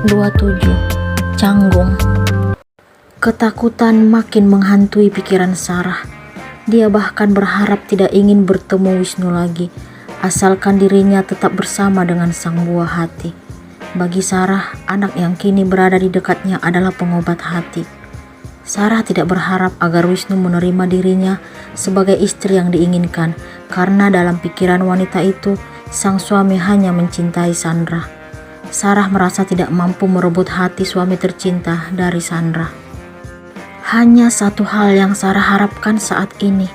27. Canggung. Ketakutan makin menghantui pikiran Sarah. Dia bahkan berharap tidak ingin bertemu Wisnu lagi, asalkan dirinya tetap bersama dengan sang buah hati. Bagi Sarah, anak yang kini berada di dekatnya adalah pengobat hati. Sarah tidak berharap agar Wisnu menerima dirinya sebagai istri yang diinginkan, karena dalam pikiran wanita itu, sang suami hanya mencintai Sandra. Sarah merasa tidak mampu merebut hati suami tercinta dari Sandra. Hanya satu hal yang Sarah harapkan saat ini,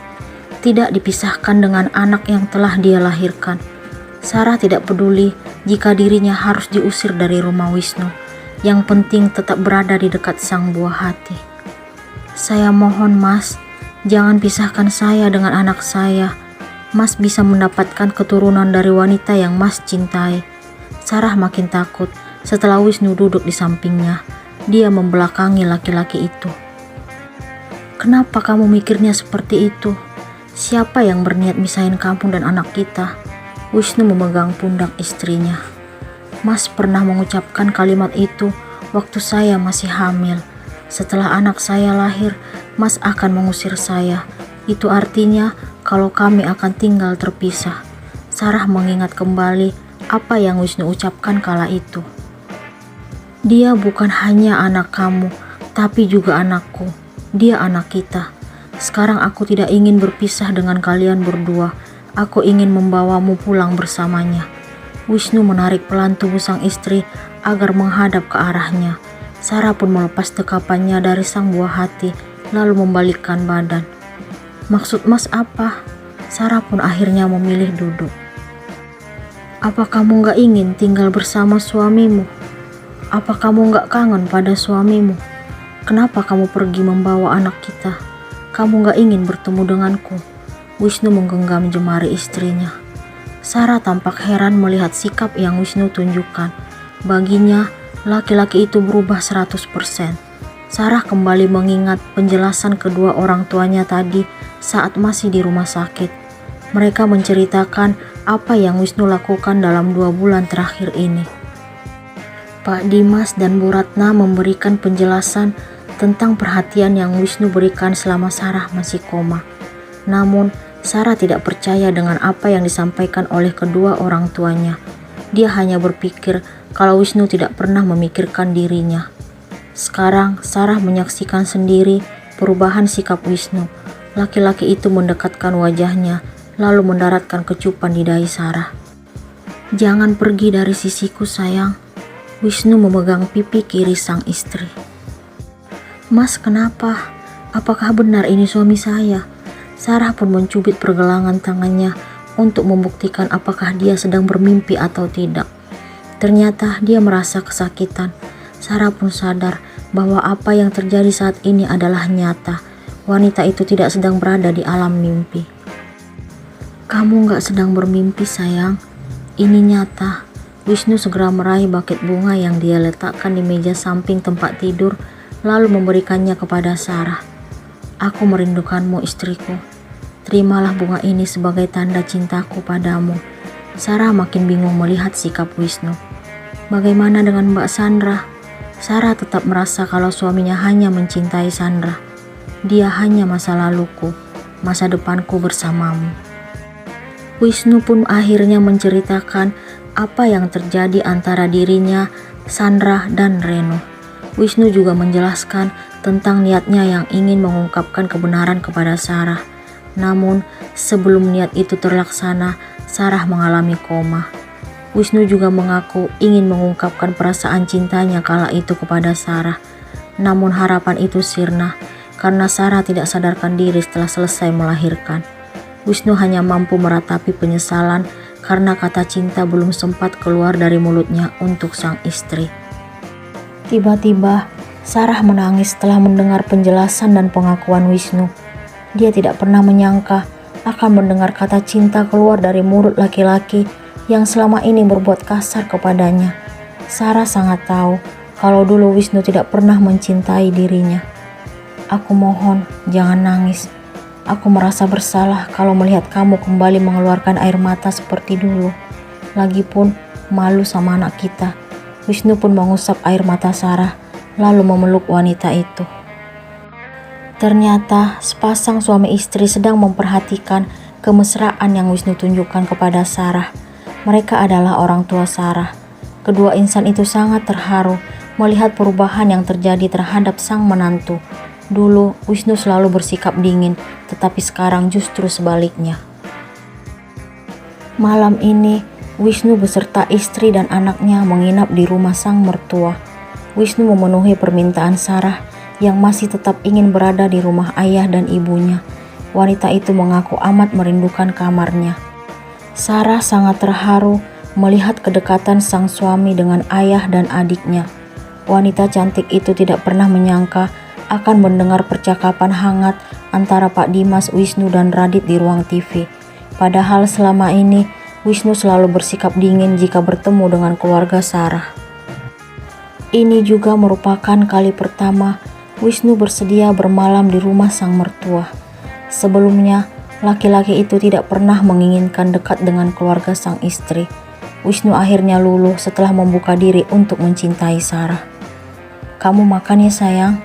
tidak dipisahkan dengan anak yang telah dia lahirkan. Sarah tidak peduli jika dirinya harus diusir dari rumah Wisnu. Yang penting tetap berada di dekat sang buah hati. Saya mohon Mas, jangan pisahkan saya dengan anak saya. Mas bisa mendapatkan keturunan dari wanita yang Mas cintai. Sarah makin takut setelah Wisnu duduk di sampingnya. Dia membelakangi laki-laki itu. Kenapa kamu mikirnya seperti itu? Siapa yang berniat misahin kamu dan anak kita? Wisnu memegang pundak istrinya. Mas pernah mengucapkan kalimat itu waktu saya masih hamil. Setelah anak saya lahir, Mas akan mengusir saya. Itu artinya kalau kami akan tinggal terpisah. Sarah mengingat kembali apa yang Wisnu ucapkan kala itu. Dia bukan hanya anak kamu, tapi juga anakku. Dia anak kita. Sekarang aku tidak ingin berpisah dengan kalian berdua. Aku ingin membawamu pulang bersamanya. Wisnu menarik pelan tubuh sang istri agar menghadap ke arahnya. Sarah pun melepas dekapannya dari sang buah hati, lalu membalikkan badan. Maksud Mas apa? Sarah pun akhirnya memilih duduk. Apa kamu gak ingin tinggal bersama suamimu? Apa kamu gak kangen pada suamimu? Kenapa kamu pergi membawa anak kita? Kamu gak ingin bertemu denganku? Wisnu menggenggam jemari istrinya. Sarah tampak heran melihat sikap yang Wisnu tunjukkan. Baginya, laki-laki itu berubah 100%. Sarah kembali mengingat penjelasan kedua orang tuanya tadi saat masih di rumah sakit. Mereka menceritakan apa yang Wisnu lakukan dalam 2 bulan terakhir ini. Pak Dimas dan Bu Ratna memberikan penjelasan tentang perhatian yang Wisnu berikan selama Sarah masih koma. Namun, Sarah tidak percaya dengan apa yang disampaikan oleh kedua orang tuanya. Dia hanya berpikir kalau Wisnu tidak pernah memikirkan dirinya. Sekarang, Sarah menyaksikan sendiri perubahan sikap Wisnu. Laki-laki itu mendekatkan wajahnya, lalu mendaratkan kecupan di dahi Sarah. Jangan pergi dari sisiku sayang. Wisnu memegang pipi kiri sang istri. Mas, kenapa? Apakah benar ini suami saya? Sarah pun mencubit pergelangan tangannya untuk membuktikan apakah dia sedang bermimpi atau tidak. Ternyata dia merasa kesakitan. Sarah pun sadar bahwa apa yang terjadi saat ini adalah nyata. Wanita itu tidak sedang berada di alam mimpi. Kamu gak sedang bermimpi sayang. Ini nyata. Wisnu segera meraih buket bunga yang dia letakkan di meja samping tempat tidur, lalu memberikannya kepada Sarah. Aku merindukanmu istriku. Terimalah bunga ini sebagai tanda cintaku padamu. Sarah makin bingung melihat sikap Wisnu. Bagaimana dengan Mbak Sandra? Sarah tetap merasa kalau suaminya hanya mencintai Sandra. Dia hanya masa laluku, masa depanku bersamamu. Wisnu pun akhirnya menceritakan apa yang terjadi antara dirinya, Sandra, dan Reno. Wisnu juga menjelaskan tentang niatnya yang ingin mengungkapkan kebenaran kepada Sarah. Namun, sebelum niat itu terlaksana, Sarah mengalami koma. Wisnu juga mengaku ingin mengungkapkan perasaan cintanya kala itu kepada Sarah. Namun harapan itu sirna karena Sarah tidak sadarkan diri setelah selesai melahirkan. Wisnu hanya mampu meratapi penyesalan karena kata cinta belum sempat keluar dari mulutnya untuk sang istri. Tiba-tiba, Sarah menangis setelah mendengar penjelasan dan pengakuan Wisnu. Dia tidak pernah menyangka akan mendengar kata cinta keluar dari mulut laki-laki yang selama ini berbuat kasar kepadanya. Sarah sangat tahu kalau dulu Wisnu tidak pernah mencintai dirinya. Aku mohon, jangan nangis. Aku merasa bersalah kalau melihat kamu kembali mengeluarkan air mata seperti dulu. Lagipun, malu sama anak kita. Wisnu pun mengusap air mata Sarah, lalu memeluk wanita itu. Ternyata sepasang suami istri sedang memperhatikan kemesraan yang Wisnu tunjukkan kepada Sarah. Mereka adalah orang tua Sarah. Kedua insan itu sangat terharu melihat perubahan yang terjadi terhadap sang menantu. Dulu Wisnu selalu bersikap dingin, tetapi sekarang justru sebaliknya. Malam ini Wisnu beserta istri dan anaknya menginap di rumah sang mertua. Wisnu memenuhi permintaan Sarah yang masih tetap ingin berada di rumah ayah dan ibunya. Wanita itu mengaku amat merindukan kamarnya. Sarah sangat terharu melihat kedekatan sang suami dengan ayah dan adiknya. Wanita cantik itu tidak pernah menyangka akan mendengar percakapan hangat antara Pak Dimas, Wisnu dan Radit di ruang TV. Padahal selama ini Wisnu selalu bersikap dingin jika bertemu dengan keluarga Sarah. Ini juga merupakan kali pertama Wisnu bersedia bermalam di rumah sang mertua. Sebelumnya, laki-laki itu tidak pernah menginginkan dekat dengan keluarga sang istri. Wisnu akhirnya luluh setelah membuka diri untuk mencintai Sarah. "Kamu makan ya sayang."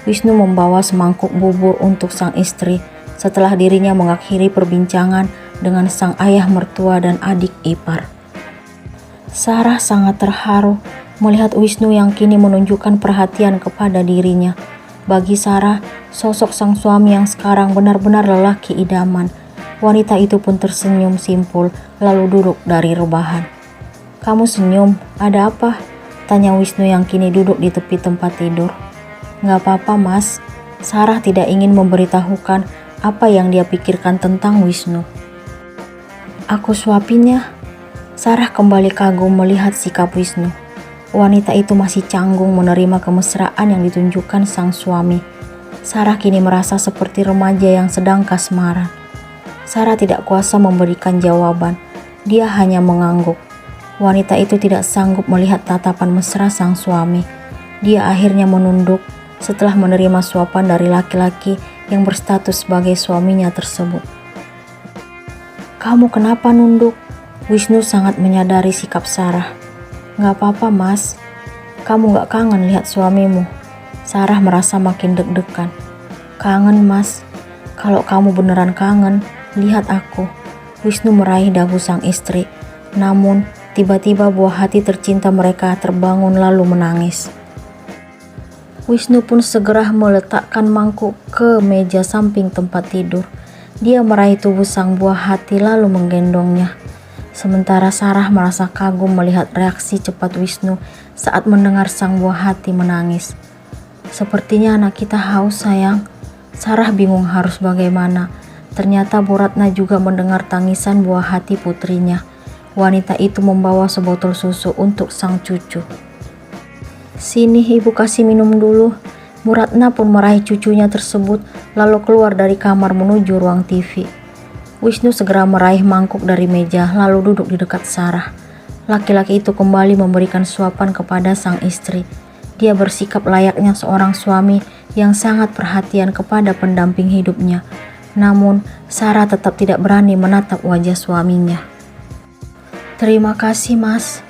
Wisnu membawa semangkuk bubur untuk sang istri setelah dirinya mengakhiri perbincangan dengan sang ayah mertua dan adik ipar. Sarah sangat terharu melihat Wisnu yang kini menunjukkan perhatian kepada dirinya. Bagi Sarah, sosok sang suami yang sekarang benar-benar lelaki idaman. Wanita itu pun tersenyum simpul lalu duduk dari rebahan. "Kamu senyum, ada apa?" tanya Wisnu yang kini duduk di tepi tempat tidur. "Nggak apa-apa mas." Sarah tidak ingin memberitahukan apa yang dia pikirkan tentang Wisnu. "Aku suapin ya." Sarah kembali kagum melihat sikap Wisnu. Wanita itu masih canggung menerima kemesraan yang ditunjukkan sang suami. Sarah kini merasa seperti remaja yang sedang kasmaran. Sarah tidak kuasa memberikan jawaban. Dia hanya mengangguk. Wanita itu tidak sanggup melihat tatapan mesra sang suami. Dia akhirnya menunduk setelah menerima suapan dari laki-laki yang berstatus sebagai suaminya tersebut. "Kamu kenapa nunduk?" Wisnu sangat menyadari sikap Sarah. "Nggak apa-apa mas, kamu nggak kangen lihat suamimu?" Sarah merasa makin deg-degan. "Kangen mas, kalau kamu beneran kangen, lihat aku." Wisnu meraih dagu sang istri, namun tiba-tiba buah hati tercinta mereka terbangun lalu menangis. Wisnu pun segera meletakkan mangkuk ke meja samping tempat tidur. Dia meraih tubuh sang buah hati lalu menggendongnya. Sementara Sarah merasa kagum melihat reaksi cepat Wisnu saat mendengar sang buah hati menangis. "Sepertinya anak kita haus sayang." Sarah bingung harus bagaimana. Ternyata Bu Ratna juga mendengar tangisan buah hati putrinya. Wanita itu membawa sebotol susu untuk sang cucu. "Sini ibu kasih minum dulu." Bu Ratna pun meraih cucunya tersebut lalu keluar dari kamar menuju ruang TV. Wisnu segera meraih mangkuk dari meja lalu duduk di dekat Sarah. Laki-laki itu kembali memberikan suapan kepada sang istri. Dia bersikap layaknya seorang suami yang sangat perhatian kepada pendamping hidupnya. Namun, Sarah tetap tidak berani menatap wajah suaminya. "Terima kasih mas,"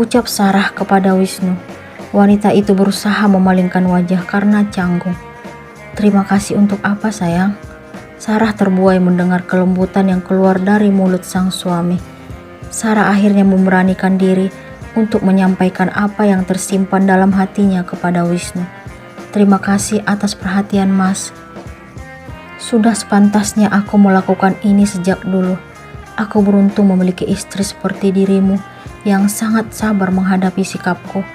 ucap Sarah kepada Wisnu. Wanita itu berusaha memalingkan wajah karena canggung. "Terima kasih untuk apa sayang?" Sarah terbuai mendengar kelembutan yang keluar dari mulut sang suami. Sarah akhirnya memberanikan diri untuk menyampaikan apa yang tersimpan dalam hatinya kepada Wisnu. "Terima kasih atas perhatian mas. Sudah sepantasnya aku melakukan ini sejak dulu. Aku beruntung memiliki istri seperti dirimu yang sangat sabar menghadapi sikapku.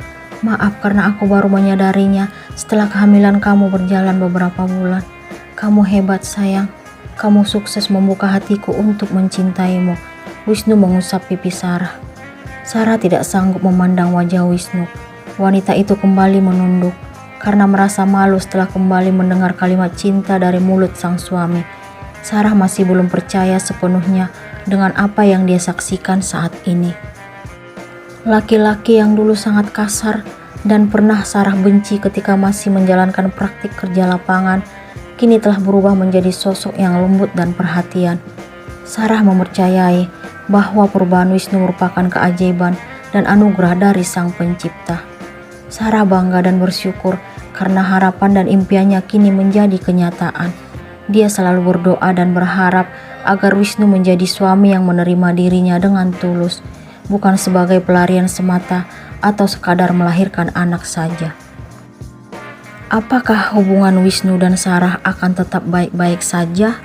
Maaf karena aku baru menyadarinya setelah kehamilan kamu berjalan beberapa bulan. Kamu hebat sayang. Kamu sukses membuka hatiku untuk mencintaimu." Wisnu mengusap pipi Sarah. Sarah tidak sanggup memandang wajah Wisnu. Wanita itu kembali menunduk karena merasa malu setelah kembali mendengar kalimat cinta dari mulut sang suami. Sarah masih belum percaya sepenuhnya dengan apa yang dia saksikan saat ini. Laki-laki yang dulu sangat kasar dan pernah Sarah benci ketika masih menjalankan praktik kerja lapangan, kini telah berubah menjadi sosok yang lembut dan perhatian. Sarah mempercayai bahwa perubahan Wisnu merupakan keajaiban dan anugerah dari Sang Pencipta. Sarah bangga dan bersyukur karena harapan dan impiannya kini menjadi kenyataan. Dia selalu berdoa dan berharap agar Wisnu menjadi suami yang menerima dirinya dengan tulus, bukan sebagai pelarian semata atau sekadar melahirkan anak saja. Apakah hubungan Wisnu dan Sarah akan tetap baik-baik saja?